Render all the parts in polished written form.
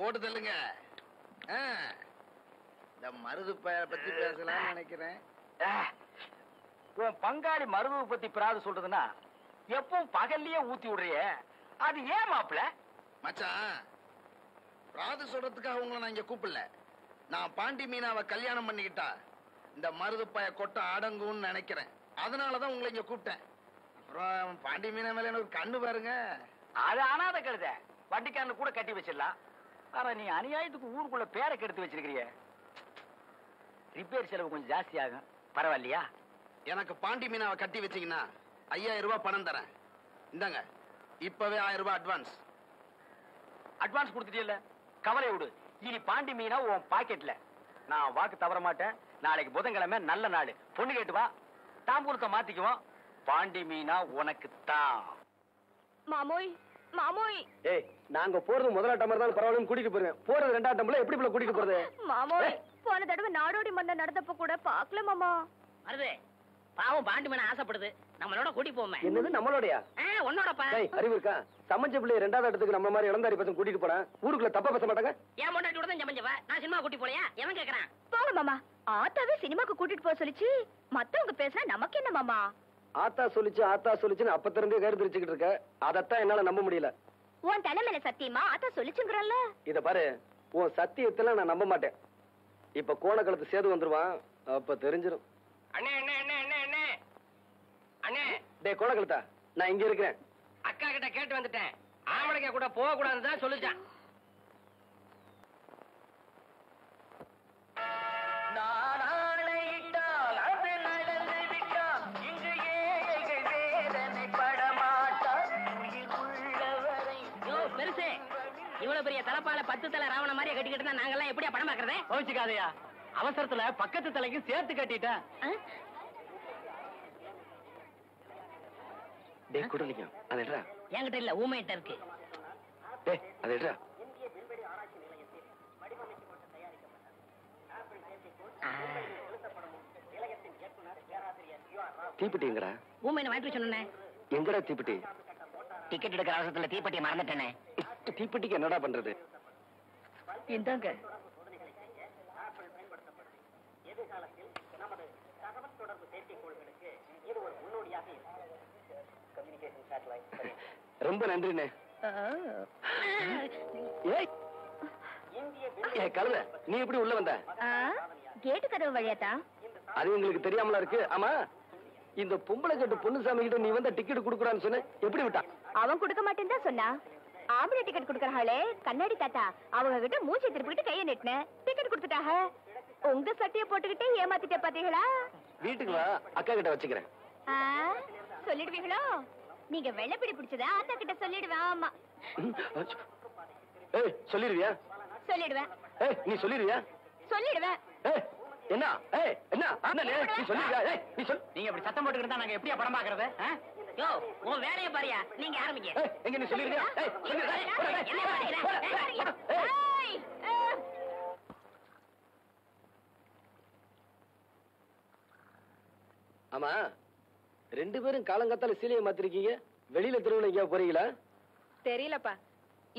போட்டு தள்ளுங்க. இந்த மருது பத்தி பேசலாம்னு நினைக்கிறேன். உன் பங்காளி மருது பத்தி பிராது சொல்றதுன்னா எப்பவும் பகல்லயே ஊத்தி விடுறிய, அது ஏன் மாப்பிள? மச்சான், பிராது சொல்றதுக்காக உங்களை நான் இங்க கூப்பிடல. நான் பாண்டி மீனாவை கல்யாணம் பண்ணிக்கிட்டா இந்த மருது பய கொட்ட அடங்கும்னு நினைக்கிறேன். அதனாலதான் உங்களை இங்க கூப்பிட்டேன். அப்புறம் பாண்டி மீனா மேல எனக்கு கண்ணு பாருங்க. அது அனாத கழுத, வண்டிக்காரனு கூட கட்டி வச்சிடலாம். ஆனா நீ அநியாயத்துக்கு ஊருக்குள்ள பேரை கெடுத்து வச்சிருக்கிறிய. ரிப்பேர் செலவு கொஞ்சம் ஜாஸ்தி ஆகும், பரவாயில்லையா? எனக்கு பாண்டி மீனாவை கட்டி வச்சீங்கன்னா 5000 ரூபாய் பணம் தரேன். இந்தாங்க, இப்பவே 1000 ரூபாய் அட்வான்ஸ். அட்வான்ஸ் கொடுத்துட்டியல்ல, கவலை விடு. இனி பாண்டி மீனா உன் பாக்கெட்ல. நான் வாக்கு தவற மாட்டேன். நாளைக்கு புதன்கிழமை நல்ல நாள். பொண்ணு கேட்டு வா, தாம்பூலத்தை மாத்திக்குவோம். பாண்டி மீனா உனக்கு தான். மாமோய் மாமோய், ஏய், நாங்க போறது முதலாட்டம் மாதிரி தான் பரவாயில்ல, கூட்டிட்டு போறேன். போறது ரெண்டாட்டம்ல எப்படி போல கூட்டிட்டு போறது? மாமோய், போன தடவை நாடோடி மன்னர் நடந்தப்ப கூட பாக்கல மாமா. வருது பாவம், பாண்டி மன ஆசைப்படுது, நம்மளோட கூட்டி போமே. என்னது நம்மளோடயா? உன்னோடப்பா. அறிவு இருக்கா? சமைச்ச பிள்ளை ரெண்டாவது இடத்துக்கு நம்ம மாதிரி இளந்தாரி பசங்க கூட்டிட்டு போறேன். ஊருக்குள்ள தப்பா பேச மாட்டாங்க. என் பொண்டாட்டியோட தான் சமைச்சவ, நான் சினிமா கூட்டி போலையா? எவன் கேக்குறான்? போங்க மாமா, ஆத்தாவே சினிமாக்கு கூட்டிட்டு போக சொல்லிச்சு. மத்தவங்க பேசினா நமக்கு என்ன மாமா? ஆத்தா சொல்லிச்சுன்னு அப்ப இருந்தே கருத்து வச்சுக்கிட்டு இருக்க. அதத்தான் என்னால நம்ப முடியல. உன் தலைமையில சத்தியமா ஆத்தா சொல்லிச்சுங்கிறல்ல. இத பாரு, உன் சத்தியத்துல நான் நம்ப மாட்டேன். இப்ப கோணக்கலத்து சேது வந்துருவான், அப்ப தெரிஞ்சிடும். அண்ணே அண்ணே அண்ணே அண்ணே அண்ணே அண்ணே, டேய் கோணக்கலத்தா, நான் இங்க இருக்கிறேன். அக்கா கிட்ட கேட்டு வந்துட்டேன். ஆம்பளைக்க கூட போக கூடாதுதான் சொல்லிச்சான். பெருசு, இவ்வளவு பெரிய தலைப்பால 10 தலை ராவண மாதிரியே கட்டிக்கிட்டு நாங்கெல்லாம் எப்படியா படம் பாக்குறதே? கோச்சுக்காதையா, அவசரத்துல பக்கத்து தலைக்கு சேர்த்து கட்டிட்டேன். டேய் குடலிங்கம், அதேடா. என்கிட்ட இல்ல, ஊமையிட்ட இருக்கு. டேய் அதேடா. தீப்பெட்டிங்கடா. ஊமையின வாங்கிட்டு சொன்னேன். எங்கடா தீப்பெட்டி? டிக்கெட் எடுக்கிற அவசரத்துல தீப்பெட்டியை மறந்துட்டேனே. தீப்பெட்டிக்கு என்னடா பண்றது? இந்தாங்க. ரொம்ப நன்றிண்ணே. கழுத, நீ எப்படி உள்ள வந்த? கேட்டு கதவு வழியாத்தா? அது உங்களுக்கு தெரியாமலா இருக்கு. ஆமா, இந்த பொம்பளை கட்டு பொண்ணுசாமி கிட்ட நீ வந்த டிக்கெட் குடுக்குறான்னு சொன்ன, எப்படி விட்டா? அவன் கொடுக்க மாட்டேன்னு தான் சொன்னா. ஆம்பளை டிக்கெட் குடுக்கறாளே கண்ணாடி தாத்தா, அவங்க கிட்ட மூச்சை திருப்பிட்டு கையை நெட்டினேன், டிக்கெட் கொடுத்துட்டாங்க. உங்க சட்டையை போட்டுக்கிட்டே ஏமாத்திட்டே பாத்தீங்களா? வீட்டுக்கு வா, அக்கா கிட்ட வச்சுக்கிறேன். சொல்லிடுவீங்களோ? நீங்க வெள்ளப்பிடி பிடிச்சதா அத்தா கிட்ட சொல்லிடுவேன். ஆமா. ஏய், சொல்லிடுவியா? சொல்லிடுவேன். ஏய், நீ சொல்லிடுவியா? சொல்லிடுவேன். ஏய், என்ன? ஏய், என்ன? நீ சொல்லிடுவியா? ஏய், நீ சொல். நீங்க இப்படி சத்தம் போட்டுக்கிட்டு நாங்க எப்படியா படம் பாக்குறது? யோ, உன் வேலையை பாரியா, நீங்க ஆரம்பிங்க. ஏய், எங்க நீ சொல்லிடுவியா? ஏய், ஆமா, 2 பேரும் காலங்காத்தால சீலையை மாத்திருக்கீங்க. வெளியில திருவிழா எங்கேயா போறீங்களா? தெரியலப்பா,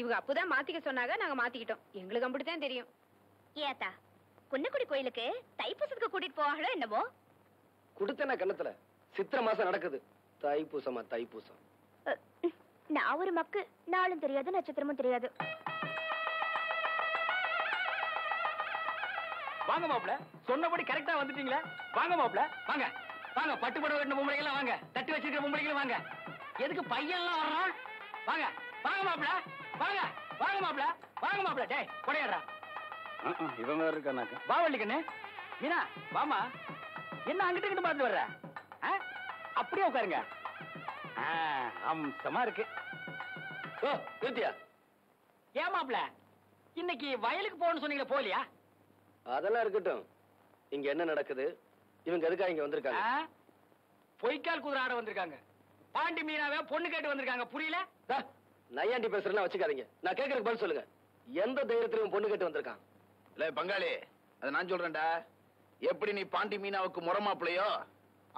இவங்க அப்பதான் மாத்திக்க சொன்னாங்க, நாங்க மாத்திக்கிட்டோம். எங்களுக்கு அப்படித்தான் தெரியும். ஏத்தா, குன்னக்குடி கோயிலுக்கு தைப்பூசத்துக்கு கூட்டிட்டு போவாங்களோ என்னமோ? குடுத்தன கண்ணத்துல சித்திரை மாசம் நடக்குது. தைப்பூசமா தைப்பூசம்? நான் ஒரு மக்கு, நாளும் தெரியாது நட்சத்திரமும் தெரியாது. வாங்க மாப்பிள, சொன்னபடி கரெக்டா வந்துட்டீங்களா? வாங்க மாப்பிள, வாங்க வாங்க. பட்டு படம் கட்டின பொம்பளைகள் வாங்க, தட்டி வச்சிருக்கிற பொம்பளைகள் வாங்க. எதுக்கு பையன்லாம் வர்றான்? வாங்க வாங்க மாப்பிள, வாங்க வாங்க மாப்பிள, வாங்க மாப்பிள. டேய் கொடையாடுறா. இவன் வேற இருக்கானாக்கா. வா வள்ளிக்கண்ணு. மீனா வாமா. என்ன அங்கிட்டு கிட்ட பார்த்து வர்ற? அப்படியே உட்காருங்க. அம்சமா இருக்கு. ஓ நித்யா, ஏன் மாப்பிள இன்னைக்கு வயலுக்கு போகணும்னு சொன்னீங்களே, போலியா? அதெல்லாம் இருக்கட்டும். இங்க என்ன நடக்குது? இவங்க எதுக்காக இங்க வந்திருக்காங்க? பொய்க்கால் குதிரை ஆட வந்திருக்காங்க. பாண்டி மீனாவே பொண்ணு கேட்டு வந்திருக்காங்க. புரியல? நையாண்டி பேசுறேன்னா வச்சுக்காதீங்க. நான் கேட்கறதுக்கு பதில் சொல்லுங்க. எந்த தைரியத்திலும் பொண்ணு கேட்டு வந்திருக்கான்? இல்ல பங்காளி, அதை நான் சொல்றேன்டா. எப்படி நீ பாண்டி மீனாவுக்கு முறமாப்பிளையோ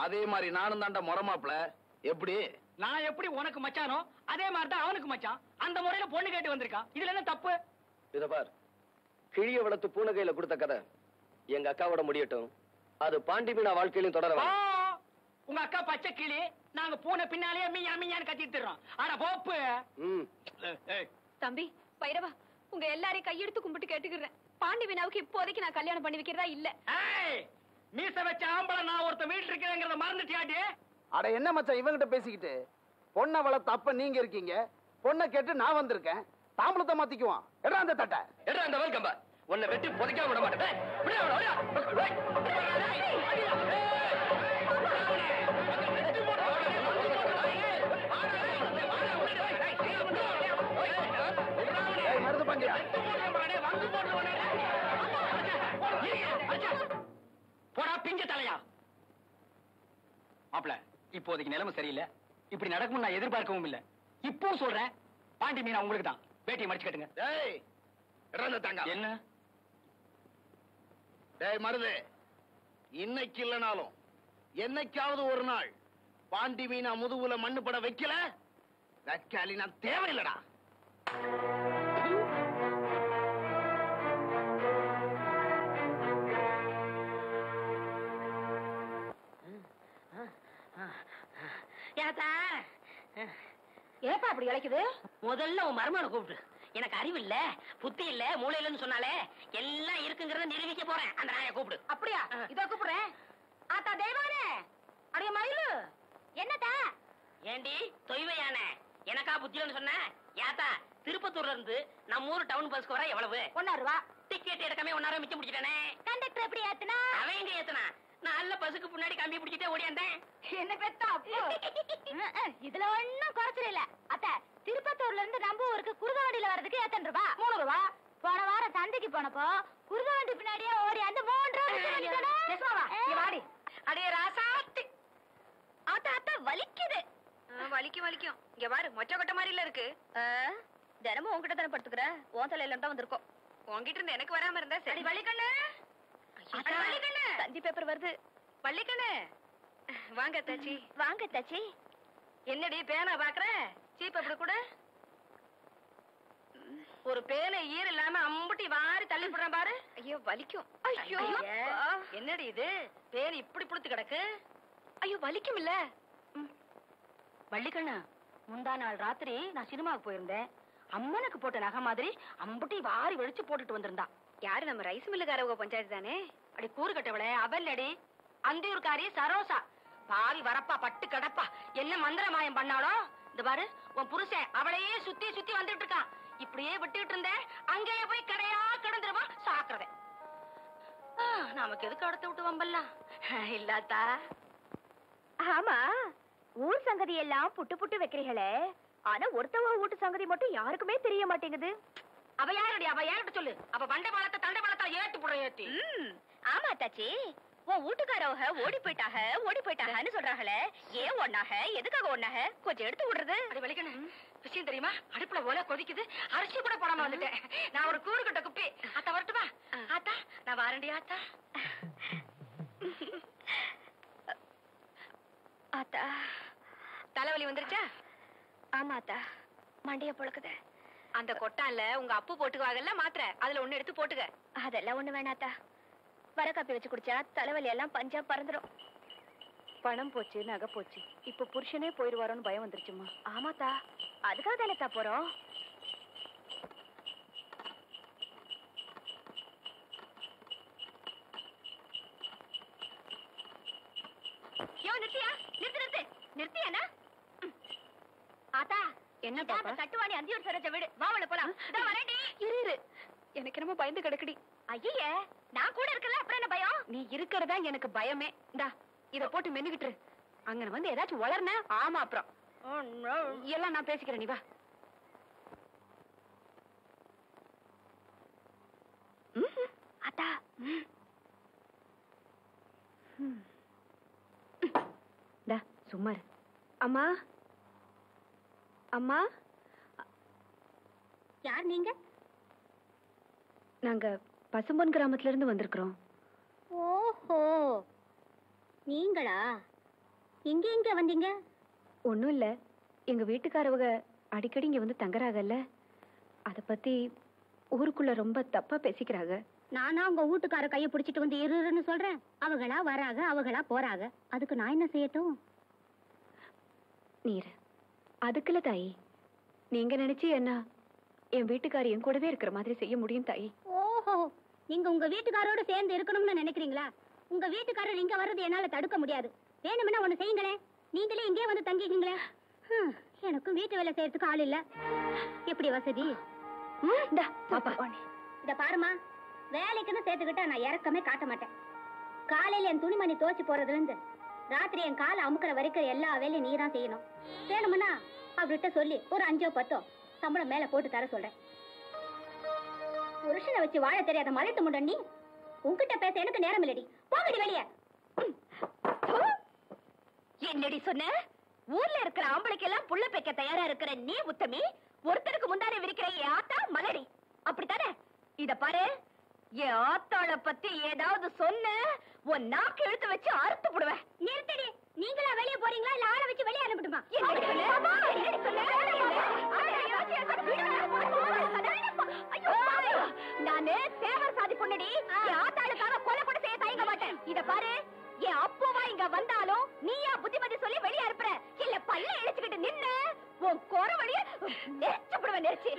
அதே மாதிரி நானும் தாண்டா முறமாப்பிள. எப்படி? நான் எப்படி உனக்கு மச்சானோ அதே மாதிரி தான் அவனுக்கு மச்சான். அந்த முறையில பொண்ணு கேட்டு வந்திருக்கான். இதுல என்ன தப்பு? இத பார், கிழிய வளர்த்து பூனை கையில கொடுத்த கதை எங்க அக்காவோட முடியட்டும். அது பாண்டி மீனா வாழ்க்கையிலும் தொடர ஆ, உங்க அக்கா பச்சை கிளி, நாங்க பூனை பின்னாலே மீயா மீயான்னு கத்திட்டு இருக்கோம். ஆனா போப்பு. தம்பி பைரவா, உங்க எல்லாரையும் கையெடுத்து கும்பிட்டு கேட்டுக்கிறேன். பாண்டி மீனாவுக்கு இப்போதைக்கு நான் கல்யாணம் பண்ணி வைக்கிறதா இல்ல. ஏய், மீச வச்ச ஆம்பளை நான் ஒருத்த வீட்டு இருக்கிறேங்கிறத மறந்துட்டியாடி? அட என்ன மச்சான் இவங்கிட்ட பேசிக்கிட்டு? பொண்ணை வளர்த்த அப்ப நீங்க இருக்கீங்க, பொண்ணை கேட்டு நான் வந்திருக்கேன். தாம்பளத்தை மாத்திக்குவான். எடா அந்த தட்டை, எடா அந்த வெல்கம்பா. உன்னை வெட்டி புதைக்காம விட மாட்டேன். மருது பாண்டியா, போடா பிஞ்ச தலையா. மாப்ள, இப்போதைக்கு நிலைமை சரியில்லை. இப்படி நடக்கும் நான் எதிர்பார்க்கவும் இல்லை. இப்போ சொல்றேன், பாண்டி மீனா உங்களுக்கு தான். வேட்டியை மடிச்சு கட்டுங்க. டேய் இறந்து தாங்க. என்ன? டேய் மருது, இன்னைக்கு இல்லனாலும் என்னைக்காவது ஒரு நாள் பாண்டி மீனா முதுகுல மண்ணு பட வைக்கல, தக்காளி நான் தேவையில்லடா. ஏத்தா, ஏப்பா அப்படி இழைக்குது? முதல்ல உன் மருமகனை கூப்பிட்டு. எனக்கு அறிவு இல்ல, புத்தி இல்ல, மூளை இல்லன்னு சொன்னாலே எல்லாம் இருக்குங்கிறத நிரூபிக்க போறேன். அந்த நாயை கூப்பிடு. அப்படியா? இதோ கூப்பிடுறேன். ஆத்தா தெய்வானே, அடைய மயிலு, என்னத்தா? ஏண்டி தொய்வையான எனக்கா புத்தியன்னு சொன்ன? ஏத்தா, திருப்பத்தூர்ல இருந்து நம்ம ஊர் டவுன் பஸ்க்கு வர எவ்வளவு? 1 ரூபா. டிக்கெட் எடுக்காம 1 ரூபா மிச்சம் பிடிச்சிட்டானே. கண்டக்டர் எப்படி ஏத்துனா? அவன் எங்க ஏத்துனா? நல்ல பஸ்ஸுக்கு பின்னாடி கம்பி பிடிச்சிட்டே ஓடியாந்தேன். என்ன பெத்தா அப்போ? இதுல ஒண்ணும் குறைச்சல் இல்ல. அத்தை, திருப்பத்தூர்ல இருந்து நம்ம ஊருக்கு குருத வண்டியில வர்றதுக்கு எத்தனை ரூபா? 3 ரூபா. போன வாரம் சந்தைக்கு போனப்போ குருத வண்டி பின்னாடியே ஓடி அந்த 3 ரூபா. வாடி அடைய ராசாத்தி. ஆத்தா ஆத்தா வலிக்குது. வலிக்கும் வலிக்கும். இங்க பாரு, மொச்ச கொட்டை மாதிரி இல்ல இருக்கு. தினமும் உன்கிட்ட தானே படுத்துக்கிற, உன் தலையில தான் வந்திருக்கோம். உன்கிட்ட இருந்து எனக்கு வராம இருந்தா சரி. வலிக்கண்ணு, தந்தி பேப்பர் வருது. வள்ளிக்கண்ணு, வாங்க தாச்சி. வாங்க தாச்சி. என்னடி பேனா பாக்குற? சீப் அப்படி கூட ஒரு பேனை ஈர இல்லாம அம்புட்டி வாரி தள்ளி போடுறேன் பாரு. ஐயோ வலிக்கும். ஐயோ என்னடி இது, பேன் இப்படி புடித்து கிடக்கு. ஐயோ வலிக்கும் இல்ல. வள்ளிக்கண்ணு, முந்தா நாள் ராத்திரி நான் சினிமாவுக்கு போயிருந்தேன். அம்மனுக்கு போட்ட நகை மாதிரி அம்புட்டி வாரி வெடிச்சு போட்டுட்டு வந்திருந்தா. யாரு? நம்ம ரைஸ் மில்லுக்காரவங்க பஞ்சாயத்து தானே? அடி கூறு கட்டவளே, அவல்லடி அந்தியூர்காரி சரோசா. பாவி வரப்பா பட்டு கடப்பா. என்ன மந்திர மாயம் பண்ணாலோ? இந்த பாரு, உன் புருஷன் அவளையே சுத்தி சுத்தி வந்துட்டு இருக்கான். இப்படியே விட்டுட்டு இருந்தேன், அங்கேயே போய் கடையா கிடந்துருவா சாக்குறத. நமக்கு எதுக்கு அடுத்து விட்டு வம்பல்லாம் இல்லாத்தா? ஆமா, ஊர் சங்கதி எல்லாம் புட்டு புட்டு வைக்கிறீங்களே, ஆனா ஒருத்தவங்க வீட்டு சங்கதி மட்டும் யாருக்குமே தெரிய மாட்டேங்குது. அவ யாரடி? அவ யார்கிட்ட சொல்லு. அவ வண்டை பாலத்தை தண்டை பாலத்தை ஏட்டு போட ஏத்தி. ஆமா தாச்சி, உன் வீட்டுக்காரவங்க ஓடி போயிட்டாங்கன்னு சொல்றாங்களே, ஏன் ஒண்ணாக, எதுக்காக ஒண்ணாக? கொஞ்சம் எடுத்து விடுறது. அது வலிக்கணும். விஷயம் தெரியுமா? அடுப்புல ஓலை கொதிக்குது, அரிசி கூட போடாம வந்துட்டேன். நான் ஒரு கூறு கட்ட குப்பி. ஆத்தா வரட்டுமா? ஆத்தா நான் வாரண்டி ஆத்தா. ஆத்தா தலைவலி வந்துருச்சா? ஆமா ஆத்தா, மண்டைய பொழுக்குது. அந்த கொட்டான்ல உங்க அப்பு போட்டுக்குவாங்கல்ல மாத்திரை, அதுல ஒண்ணு எடுத்து போட்டுக்க. அதெல்லாம் ஒண்ணு வேணாத்தா, வர காப்பி வச்சு குடிச்சா தலைவலி எல்லாம் பஞ்சா பறந்துடும். பணம் போச்சு, நகை போச்சு, இப்ப புருஷனே போயிடுவாரோன்னு பயம் வந்துருச்சுமா. ஆமாத்தா, அதுக்காக தானேத்தா போறோம். நிறுத்தியானா? ஆத்தா என்ன கட்டுவாணி அந்தியூர் சரோஜா வீடு, வாவல போலாம். இரு, எனக்கு என்னமோ பயந்து கிடக்குடி. ஐயே, நான் கூட இருக்கல, அப்புறம் என்ன பயம்? நீ இருக்கிறதா எனக்கு பயமே. இந்தா இத போட்டு மென்னுகிட்டு அங்க வந்து ஏதாச்சும் வளர்ன. ஆமா அப்புறம் எல்லாம் நான் பேசிக்கிறேன், நீ வா. அத்தா சும்மா அம்மா. அம்மா, யார் நீங்க? நாங்க பசும்பொன் கிராமத்துல இருந்து வந்திருக்கிறோம். ஓஹோ, நீங்களா? எங்க வந்தீங்க? ஒண்ணும் இல்ல, எங்க வீட்டுக்காரவங்க அடிக்கடி இங்க வந்து தங்குறாங்கல்ல, அத பத்தி ஊருக்குள்ள ரொம்ப தப்பா பேசிக்கிறாங்க. நானா உங்க வீட்டுக்கார கையை பிடிச்சிட்டு வந்து இருன்னு சொல்றேன். அவங்களா வராங்க, அவங்களா போறாங்க. அதுக்கு நான் என்ன செய்யட்டும்? நீர் அதுக்குள்ள தாயி, நீங்க நினைச்சு என்ன என் வீட்டுக்காரி என் கூடவே இருக்கிற மாதிரி செய்ய முடியும் தாயி. ஓஹோ, நீங்க உங்க வீட்டுக்காரோட சேர்ந்து இருக்கணும்னு நினைக்கிறீங்களா? உங்க வீட்டுக்காரர் இங்க வர்றது என்னால தடுக்க முடியாது. வேணும்னா ஒண்ணு செய்யுங்களேன். நீங்களே இங்கே வந்து தங்கிக்கீங்களே. எனக்கும் வீட்டு வேலை செய்யறதுக்கு ஆள் இல்ல. எப்படி வசதி? இத பாருமா, வேலைக்குன்னு சேர்த்துக்கிட்டா நான் இறக்கமே காட்ட மாட்டேன். காலையில என் துணிமணி துவச்சு போறதுல இருந்து ராத்திரி என் காலை அமுக்கிற வரைக்கும் எல்லா வேலையும் நீதான் செய்யணும். வேணும்னா அவர்கிட்ட சொல்லி ஒரு 5 or 10 சம்பளம் மேல போட்டு தர சொல்றேன். புருஷனை வச்சு வாழ தெரியாத மலைத்து முண்டன் நீ. உன்கிட்ட பேச எனக்கு நேரம் இல்லடி. போகடி வெளியே. என்னடி சொன்ன? ஊர்ல இருக்கிற ஆம்பளைக்கு எல்லாம் புள்ள பெக்க தயாரா இருக்கிற நீ உத்தமி, ஒருத்தருக்கு முந்தானே விரிக்கிற என் ஆத்தா மலடி, அப்படித்தானே? இத பாரு, என் ஆத்தாள பத்தி ஏதாவது சொன்ன உன் நாக்கு இழுத்து வச்சு அறுத்து போடுவேன். நிறுத்தடி. நீங்களா வெளியே போறீங்களா இல்ல ஆளை வச்சு வெளியே அனுப்பிட்டுமா? நானு தேவர் சாதி பொண்ணடி. என் ஆத்தாளுக்காக கொலை கூட செய்ய தயங்க மாட்டேன். இத பாரு, என் அப்பா இங்க வந்தாலும் நீயா புத்திமதி சொல்லி வெளியே அனுப்புற இல்ல பல்ல இழுச்சுக்கிட்டு நின்னு உன் குற வழிய நெரிச்சு போடுவேன். நெரிச்சு